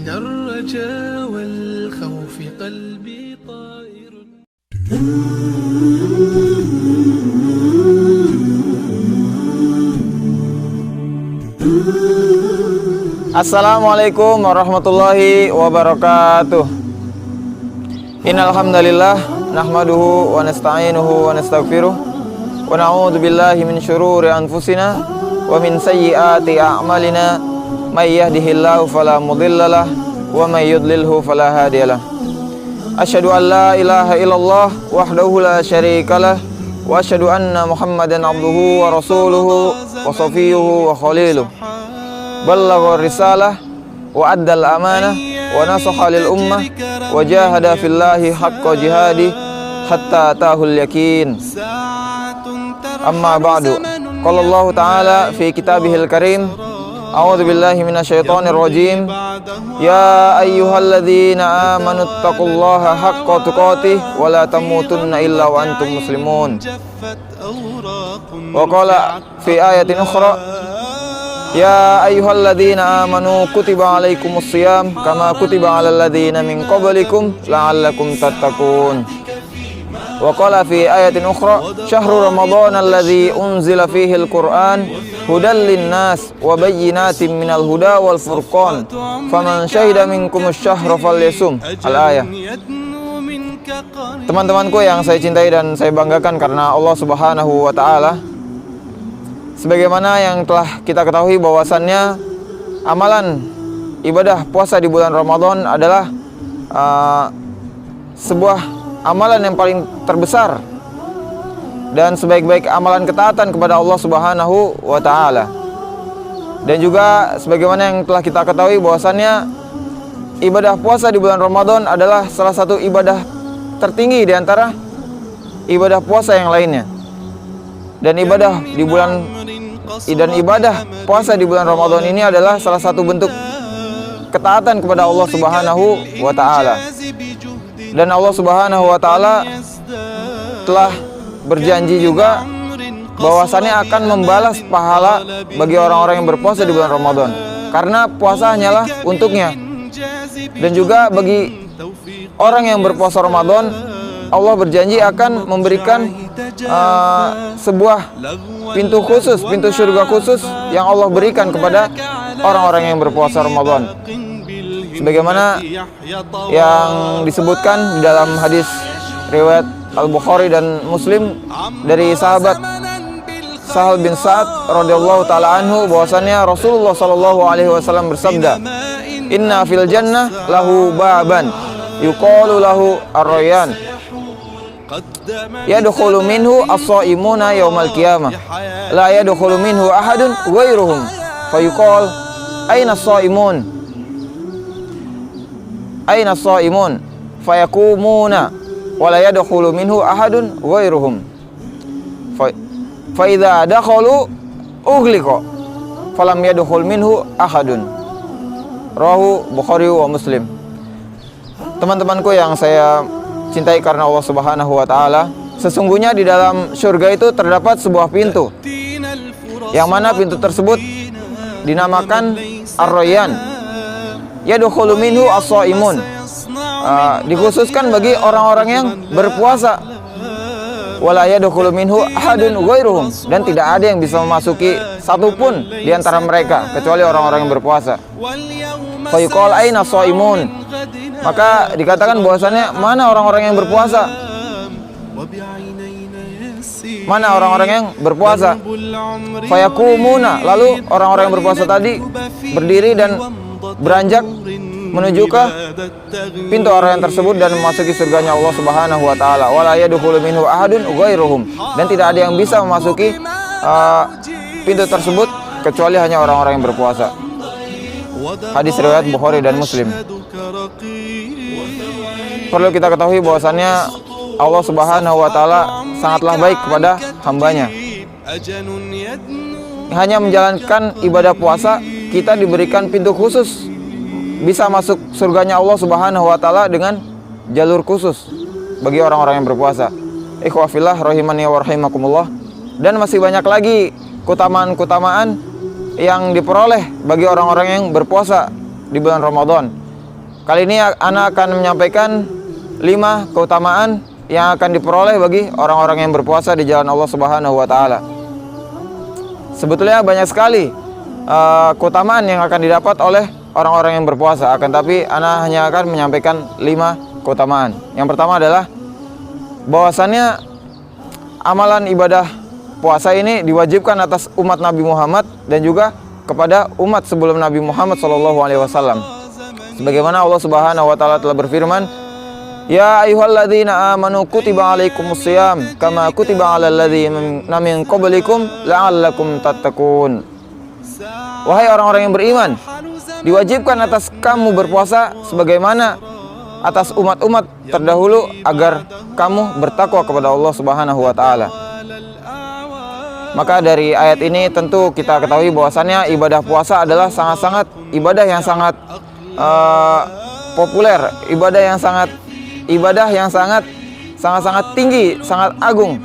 الرجا والخوف قلبي طائر. Assalamualaikum warahmatullahi wabarakatuh. Innal hamdalillah nahmaduhu wa nasta'inuhu wa nastaghfiruh wa na'udzu billahi min syururi anfusina wa min sayyiati a'malina may yahdihillahu fala mudhillalah wa may yudlilhu fala hadiyalah. Asyhadu an la ilaha illallah wahdahu la syarikalah wa asyhadu anna Muhammadan abduhu wa rasuluhu wa safiyuhu wa khaliluh. Ballagha risalah wa addal amanah wa nasaha lil ummah wa jahada fillahi haqqa jihadi hatta atahul yakin. Amma ba'du. Qala Allah ta'ala fi kitabihil karim, a'udzu billahi minasyaitonir rajim. Ya ayyuhalladzina amanu taqullaha haqqa tuqatih wa la tamutunna illa wa antum muslimun. Wa qala fi ayatin ukhra, ya ayyuhalladzina amanu kutiba alaikumus shiyam kama kutiba alal ladzina min qablikum la'allakum tattaqun. Wa qala fi ayatin ukhra, syahrul ramadhan alladzi unzila fihi al-Qur'an hudal linnas wa bayyinatin minal huda wal furqan faman syahida minkumus syahra falyasum. Al-ayah. Teman-temanku yang saya cintai dan saya banggakan karena Allah Subhanahu wa taala, sebagaimana yang telah kita ketahui bahwasannya amalan ibadah puasa di bulan Ramadan adalah sebuah amalan yang paling terbesar dan sebaik-baik amalan ketaatan kepada Allah Subhanahu wa taala. Dan juga sebagaimana yang telah kita ketahui bahwasannya ibadah puasa di bulan Ramadan adalah salah satu ibadah tertinggi di antara ibadah puasa yang lainnya. Dan ibadah puasa di bulan Ramadan ini adalah salah satu bentuk ketaatan kepada Allah Subhanahu wa taala. Dan Allah Subhanahu wa taala telah berjanji juga bahwasannya akan membalas pahala bagi orang-orang yang berpuasa di bulan Ramadan, karena puasa hanyalah untuknya. Dan juga bagi orang yang berpuasa Ramadan, Allah berjanji akan memberikan sebuah pintu khusus, pintu surga khusus yang Allah berikan kepada orang-orang yang berpuasa Ramadan. Sebagaimana yang disebutkan di dalam hadis riwayat Al-Bukhari dan Muslim dari sahabat Sahal bin Sa'ad radhiyallahu taala anhu bahwasannya Rasulullah sallallahu alaihi wasallam bersabda, "Inna fil jannah lahu baban yuqalu lahu ar-rayyan yadkhulu minhu as-shaimuna yaumal qiyamah la yadkhulu minhu ahadun ghairuhum fayuqal aina as-shaimun aina as-shaimun fayakumuna wa la yadkhulu minhu ahadun ghairuhum fa idza dakhalu ughliqa falam yadkhul minhu ahadun." Rawahu Bukhari wa Muslim. Teman-temanku yang saya cintai karena Allah Subhanahu wa taala, sesungguhnya di dalam surga itu terdapat sebuah pintu, yang mana pintu tersebut dinamakan Ar-Rayyan. Yadkhulu minhu as-shaimun, dikhususkan bagi orang-orang yang berpuasa. Wala yadkhulu minhu ahadun ghairuhum, dan tidak ada yang bisa memasuki satupun di antara mereka kecuali orang-orang yang berpuasa. Fa yuqal aina shaimun, maka dikatakan bahwasannya mana orang-orang yang berpuasa? Mana orang-orang yang berpuasa? Fayakumuna, lalu orang-orang yang berpuasa tadi berdiri dan beranjak menuju ke pintu orang yang tersebut dan memasuki surganya Allah Subhanahu wa taala. Wala yadkhulu minhu ahadun ghairuhum, dan tidak ada yang bisa memasuki pintu tersebut kecuali hanya orang-orang yang berpuasa. Hadis riwayat Bukhari dan Muslim. Perlu kita ketahui bahwasannya Allah Subhanahu wa taala sangatlah baik kepada hambanya. Hanya menjalankan ibadah puasa, kita diberikan pintu khusus, bisa masuk surganya Allah Subhanahu wa taala dengan jalur khusus bagi orang-orang yang berpuasa. Ikhwah fillah rahimani wa rahimakumullah. Dan masih banyak lagi keutamaan-keutamaan yang diperoleh bagi orang-orang yang berpuasa di bulan Ramadan. Kali ini ana akan menyampaikan 5 keutamaan yang akan diperoleh bagi orang-orang yang berpuasa di jalan Allah Subhanahu wa taala. Sebetulnya banyak sekali keutamaan yang akan didapat oleh orang-orang yang berpuasa, akan tapi ana hanya akan menyampaikan 5 keutamaan. Yang pertama adalah bahwasannya amalan ibadah puasa ini diwajibkan atas umat Nabi Muhammad dan juga kepada umat sebelum Nabi Muhammad SAW. Sebagaimana Allah Subhanahu wa taala telah berfirman, "Ya ayyuhalladzina amanu kutiba alaikumusiyam kama kutiba alal ladzina min qablikum la'allakum tattaqun." Wahai orang-orang yang beriman, diwajibkan atas kamu berpuasa sebagaimana atas umat-umat terdahulu agar kamu bertakwa kepada Allah Subhanahu wa taala. Maka dari ayat ini tentu kita ketahui bahwasannya ibadah puasa adalah sangat-sangat ibadah yang sangat populer, ibadah yang sangat tinggi, sangat agung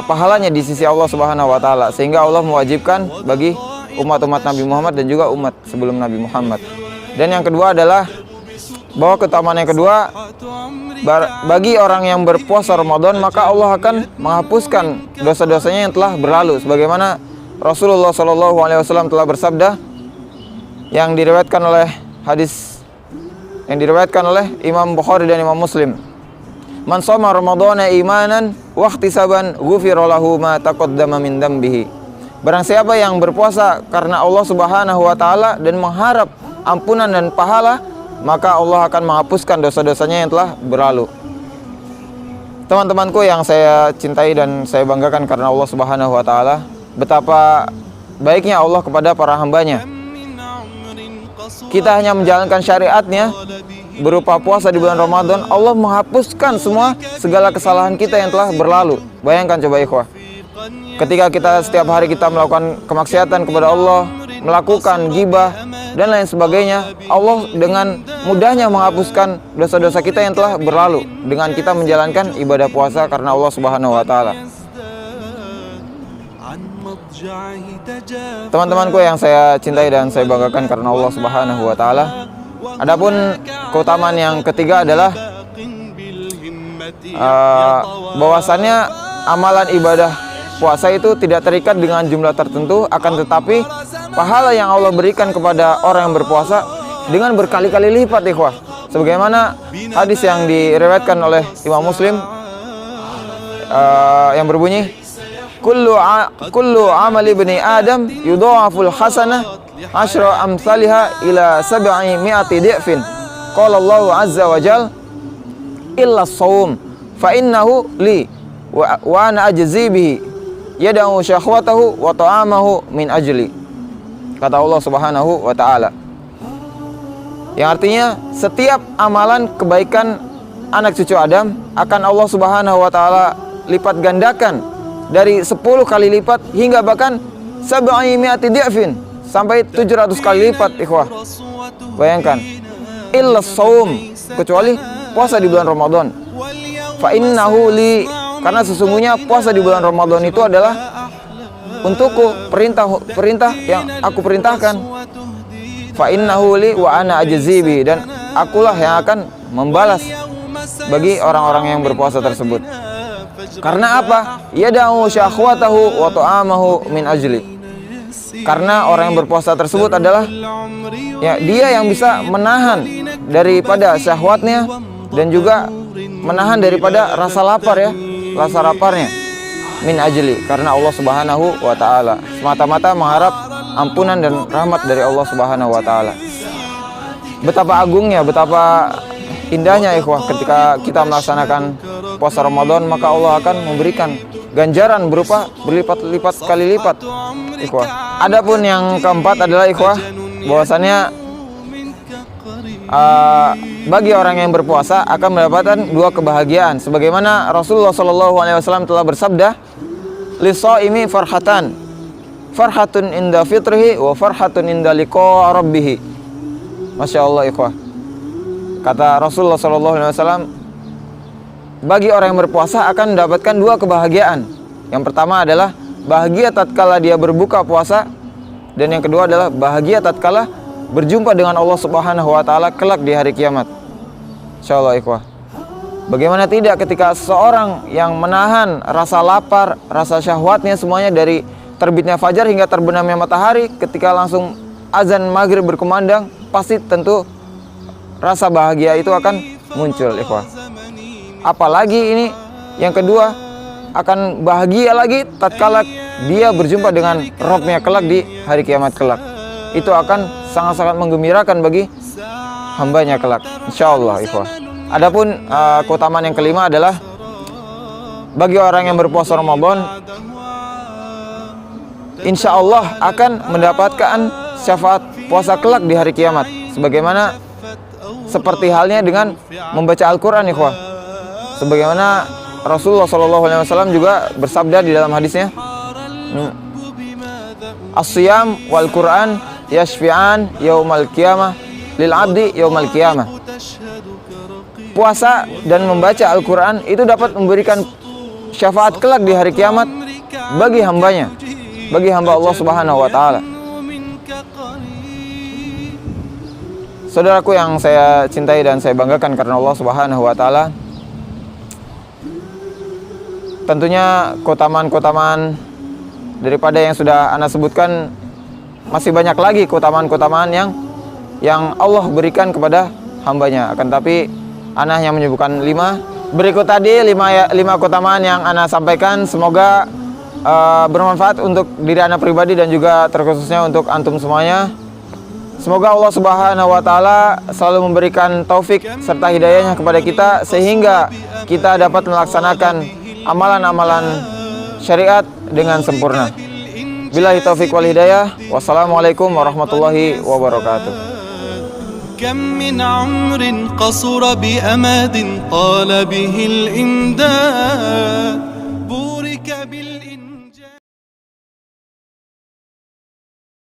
pahalanya di sisi Allah Subhanahu wa taala, sehingga Allah mewajibkan bagi umat-umat Nabi Muhammad dan juga umat sebelum Nabi Muhammad. Dan yang kedua adalah bahwa keutamaan yang kedua, bagi orang yang berpuasa Ramadan maka Allah akan menghapuskan dosa-dosanya yang telah berlalu, sebagaimana Rasulullah SAW telah bersabda yang diriwayatkan oleh Imam Bukhari dan Imam Muslim, "Man shoma Ramadhana imanan wa ihtisaban ghufira lahu ma taqaddama min dambihi." Barang siapa yang berpuasa karena Allah Subhanahu wa taala dan mengharap ampunan dan pahala, maka Allah akan menghapuskan dosa-dosanya yang telah berlalu. Teman-temanku yang saya cintai dan saya banggakan karena Allah Subhanahu wa taala, betapa baiknya Allah kepada para hambanya. Kita hanya menjalankan syariatnya berupa puasa di bulan Ramadan, Allah menghapuskan segala kesalahan kita yang telah berlalu. Bayangkan coba ikhwah, ketika kita setiap hari kita melakukan kemaksiatan kepada Allah, melakukan ghibah dan lain sebagainya, Allah dengan mudahnya menghapuskan dosa-dosa kita yang telah berlalu dengan kita menjalankan ibadah puasa karena Allah Subhanahu wa taala. Teman-temanku yang saya cintai dan saya banggakan karena Allah Subhanahu wa taala, adapun keutamaan yang ketiga adalah bahwasannya amalan ibadah puasa itu tidak terikat dengan jumlah tertentu, akan tetapi pahala yang Allah berikan kepada orang yang berpuasa dengan berkali-kali lipat, ikhwah. Sebagaimana hadis yang diriwayatkan oleh Imam Muslim yang berbunyi, kullu amali ibni Adam yudha'aful hasanah asyra amsalha ila 700 di'fin. Qala Allah azza wa jalla illa as-shaum fa innahu li wa ana ajzi bihi yad'u syahwatahu wa ta'amahu min ajli. Kata Allah Subhanahu wa taala. Yang artinya setiap amalan kebaikan anak cucu Adam akan Allah Subhanahu wa taala lipat gandakan dari 10 kali lipat hingga bahkan 700 di'fin, sampai 700 kali lipat, ikhwah. Bayangkan, illa shaum, kecuali puasa di bulan Ramadan. Fa innahu li, karena sesungguhnya puasa di bulan Ramadan itu adalah untukku, perintah yang aku perintahkan. Fa innahu li wa ana ajzi bi, dan akulah yang akan membalas bagi orang-orang yang berpuasa tersebut. Karena apa? Yada'u syahwatahu wa ta'amahu min ajli. Karena orang yang berpuasa tersebut adalah dia yang bisa menahan daripada syahwatnya dan juga menahan daripada rasa laparnya min ajli, karena Allah Subhanahu wa taala, semata-mata mengharap ampunan dan rahmat dari Allah Subhanahu wa taala. Betapa agungnya, betapa indahnya, ikhwah, ketika kita melaksanakan puasa Ramadan, maka Allah akan memberikan ganjaran berupa berlipat-lipat kali lipat, ikhwah. Adapun yang keempat adalah, ikhwah, bahwasannya bagi orang yang berpuasa akan mendapatkan 2 kebahagiaan, sebagaimana Rasulullah SAW telah bersabda, "Lis-shaimi farhatan, farhatun inda fitrihi wa farhatun inda liqa rabbih." Masya Allah, ikhwah. Kata Rasulullah SAW, bagi orang yang berpuasa akan mendapatkan 2 kebahagiaan. Yang pertama adalah bahagia tatkala dia berbuka puasa, dan yang kedua adalah bahagia tatkala berjumpa dengan Allah Subhanahu wa taala kelak di hari kiamat. Insyaallah ikhwah. Bagaimana tidak ketika seorang yang menahan rasa lapar, rasa syahwatnya semuanya dari terbitnya fajar hingga terbenamnya matahari, ketika langsung azan maghrib berkumandang, pasti tentu rasa bahagia itu akan muncul ikhwah. Apalagi ini yang kedua, akan bahagia lagi tatkala dia berjumpa dengan Rabb-nya kelak di hari kiamat kelak. Itu akan sangat-sangat menggembirakan bagi hambanya kelak, insyaallah ikhwah. Adapun keutamaan yang kelima adalah bagi orang yang berpuasa Ramadan, insya Allah akan mendapatkan syafaat puasa kelak di hari kiamat, sebagaimana seperti halnya dengan membaca Al-Quran ikhwah. Sebagaimana Rasulullah SAW juga bersabda di dalam hadisnya, as-siyam wal Quran yashfi'an yaumal qiyamah lil abdi yaumal qiyamah. Puasa dan membaca Al-Quran itu dapat memberikan syafaat kelak di hari kiamat bagi hambanya, bagi hamba Allah Subhanahu wa taala. Saudaraku yang saya cintai dan saya banggakan karena Allah Subhanahu wa taala, tentunya keutamaan-keutamaan daripada yang sudah Ana sebutkan masih banyak lagi keutamaan-keutamaan yang Allah berikan kepada hambanya. Akan tapi Ana hanya menyebutkan 5. Berikut tadi 5 keutamaan yang Ana sampaikan. Semoga bermanfaat untuk diri Ana pribadi dan juga terkhususnya untuk antum semuanya. Semoga Allah Subhanahu wa taala selalu memberikan taufik serta hidayahnya kepada kita sehingga kita dapat melaksanakan amalan-amalan syariat dengan sempurna. Billahi taufik wal hidayah. Wassalamualaikum warahmatullahi wabarakatuh. كم من عمر قصر بأماد طال به الإمداد